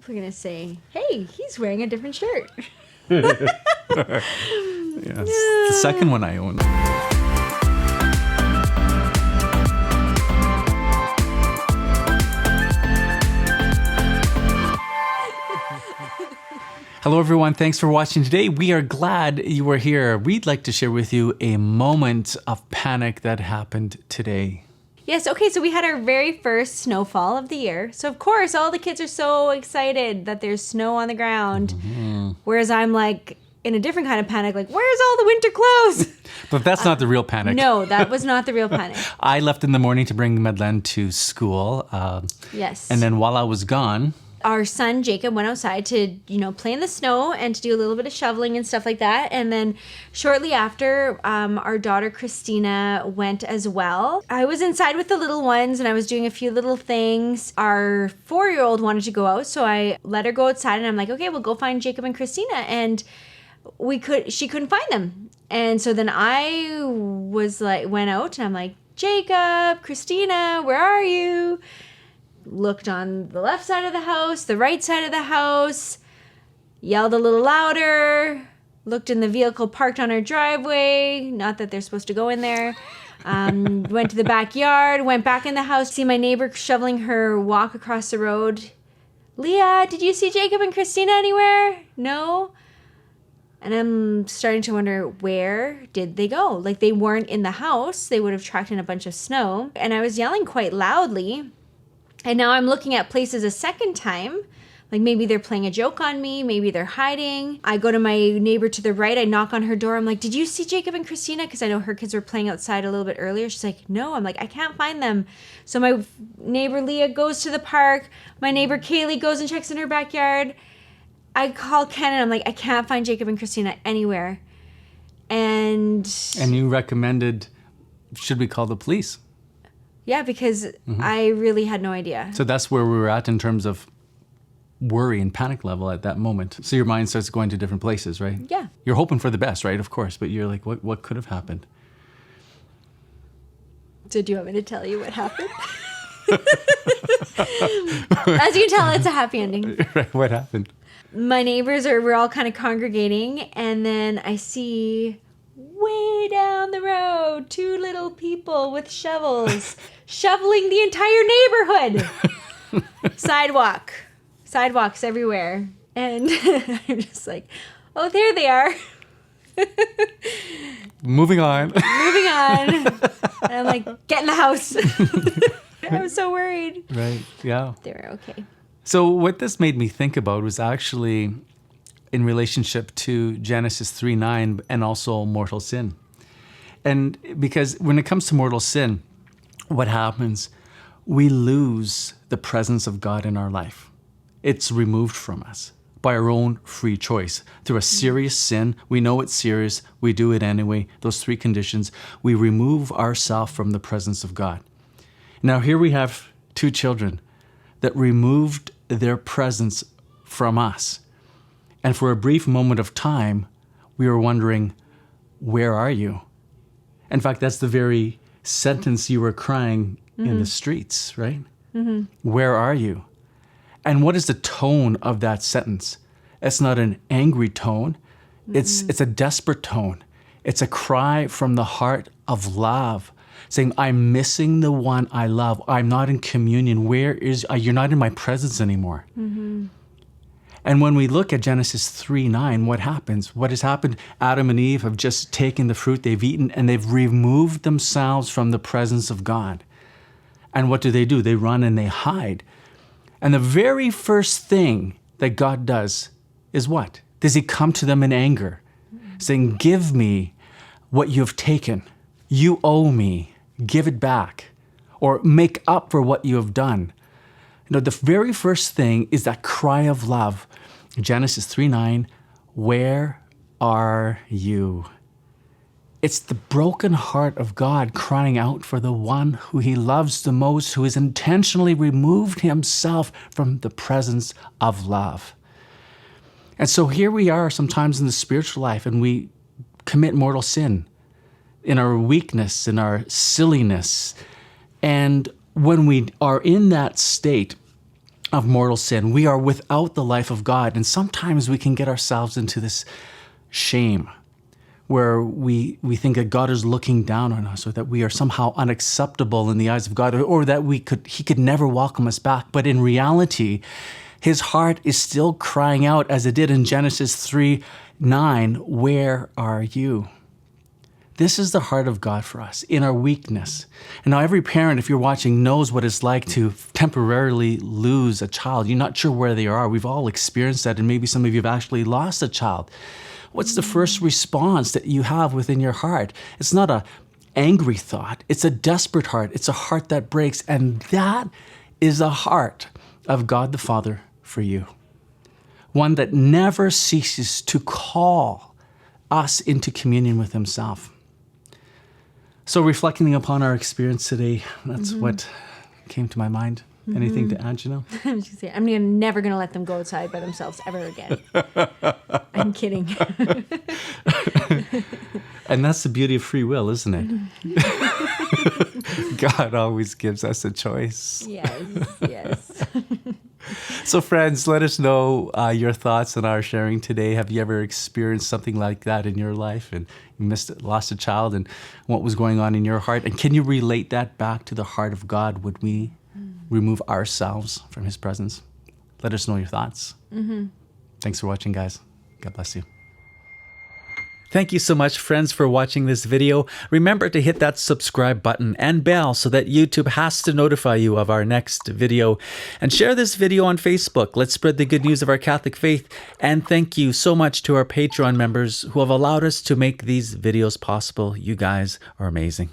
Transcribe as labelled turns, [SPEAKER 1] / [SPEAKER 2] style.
[SPEAKER 1] People are going to say, hey, he's wearing a different shirt.
[SPEAKER 2] Yes. The second one I own. Hello, everyone. Thanks for watching today. We are glad you are here. We'd like to share with you a moment of panic that happened today.
[SPEAKER 1] Yes, okay, so we had our very first snowfall of the year. So, of course, all the kids are so excited that there's snow on the ground. Mm-hmm. Whereas I'm like in a different kind of panic, like, where's all the winter clothes?
[SPEAKER 2] But that's not the real panic.
[SPEAKER 1] No, that was not the real panic.
[SPEAKER 2] I left in the morning to bring Madeleine to school.
[SPEAKER 1] Yes.
[SPEAKER 2] And then while I was gone,
[SPEAKER 1] our son Jacob went outside to, play in the snow and to do a little bit of shoveling and stuff like that. And then shortly after, our daughter Christina went as well. I was inside with the little ones and I was doing a few little things. Our 4-year-old wanted to go out, so I let her go outside and I'm like, okay, we'll go find Jacob and Christina. And she couldn't find them. And so then I went out and I'm like, Jacob, Christina, where are you? Looked on the left side of the house, the right side of the house, yelled a little louder, looked in the vehicle parked on our driveway, not that they're supposed to go in there, went to the backyard, went back in the house, see my neighbor shoveling her walk across the road. Leah, did you see Jacob and Christina anywhere? No? And I'm starting to wonder, where did they go? Like, they weren't in the house. They would have tracked in a bunch of snow. And I was yelling quite loudly. And now I'm looking at places a second time. Like maybe they're playing a joke on me. Maybe they're hiding. I go to my neighbor to the right. I knock on her door. I'm like, did you see Jacob and Christina? Because I know her kids were playing outside a little bit earlier. She's like, no. I'm like, I can't find them. So my neighbor Leah goes to the park. My neighbor Kaylee goes and checks in her backyard. I call Ken and I'm like, I can't find Jacob and Christina anywhere. And
[SPEAKER 2] you recommended, should we call the police?
[SPEAKER 1] Yeah, because I really had no idea.
[SPEAKER 2] So that's where we were at in terms of worry and panic level at that moment. So your mind starts going to different places, right?
[SPEAKER 1] Yeah.
[SPEAKER 2] You're hoping for the best, right? Of course. But you're like, what could have happened?
[SPEAKER 1] So do you want me to tell you what happened? As you can tell, it's a happy ending.
[SPEAKER 2] Right. What happened?
[SPEAKER 1] My neighbors we're all kind of congregating, and then I see way down the road 2 little people with shovels shoveling the entire neighborhood. Sidewalks everywhere. And I'm just like, oh, there they are.
[SPEAKER 2] Moving on.
[SPEAKER 1] And I'm like, get in the house. I was so worried.
[SPEAKER 2] Right, yeah.
[SPEAKER 1] They were okay.
[SPEAKER 2] So what this made me think about was actually in relationship to Genesis 3:9 and also mortal sin. And because when it comes to mortal sin, what happens? We lose the presence of God in our life. It's removed from us by our own free choice. Through a serious sin, we know it's serious, we do it anyway. Those 3 conditions, we remove ourselves from the presence of God. Now here we have 2 children that removed their presence from us. And for a brief moment of time, we were wondering, where are you? In fact, that's the very sentence you were crying in the streets, right? Mm-hmm. Where are you? And what is the tone of that sentence? It's not an angry tone. Mm-hmm. It's a desperate tone. It's a cry from the heart of love, saying, I'm missing the one I love. I'm not in communion. You're not in my presence anymore. Mm-hmm. And when we look at Genesis 3:9, what happens? What has happened? Adam and Eve have just taken the fruit, they've eaten, and they've removed themselves from the presence of God. And what do? They run and they hide. And the very first thing that God does is what? Does he come to them in anger, saying, give me what you've taken. You owe me. Give it back. Or make up for what you have done. The very first thing is that cry of love. Genesis 3:9, where are you? It's the broken heart of God crying out for the one who he loves the most, who has intentionally removed himself from the presence of love. And so here we are sometimes in the spiritual life, and we commit mortal sin in our weakness, in our silliness. And when we are in that state, of mortal sin. We are without the life of God. And sometimes we can get ourselves into this shame where we think that God is looking down on us, or that we are somehow unacceptable in the eyes of God, or that he could never welcome us back. But in reality, his heart is still crying out, as it did in Genesis 3:9, "Where are you?" This is the heart of God for us in our weakness. And now every parent, if you're watching, knows what it's like to temporarily lose a child. You're not sure where they are. We've all experienced that, and maybe some of you have actually lost a child. What's the first response that you have within your heart? It's not an angry thought. It's a desperate heart. It's a heart that breaks. And that is the heart of God the Father for you. One that never ceases to call us into communion with himself. So reflecting upon our experience today, that's what came to my mind. Anything to add, Janelle?
[SPEAKER 1] I'm just gonna say, I'm never going to let them go outside by themselves ever again. I'm kidding.
[SPEAKER 2] And that's the beauty of free will, isn't it? God always gives us a choice.
[SPEAKER 1] Yes.
[SPEAKER 2] So friends, let us know your thoughts on our sharing today. Have you ever experienced something like that in your life, and you lost a child, and what was going on in your heart? And can you relate that back to the heart of God? Would we remove ourselves from his presence? Let us know your thoughts. Thanks for watching, guys. God bless you. Thank you so much, friends, for watching this video. Remember to hit that subscribe button and bell so that YouTube has to notify you of our next video. And share this video on Facebook. Let's spread the good news of our Catholic faith. And thank you so much to our Patreon members who have allowed us to make these videos possible. You guys are amazing.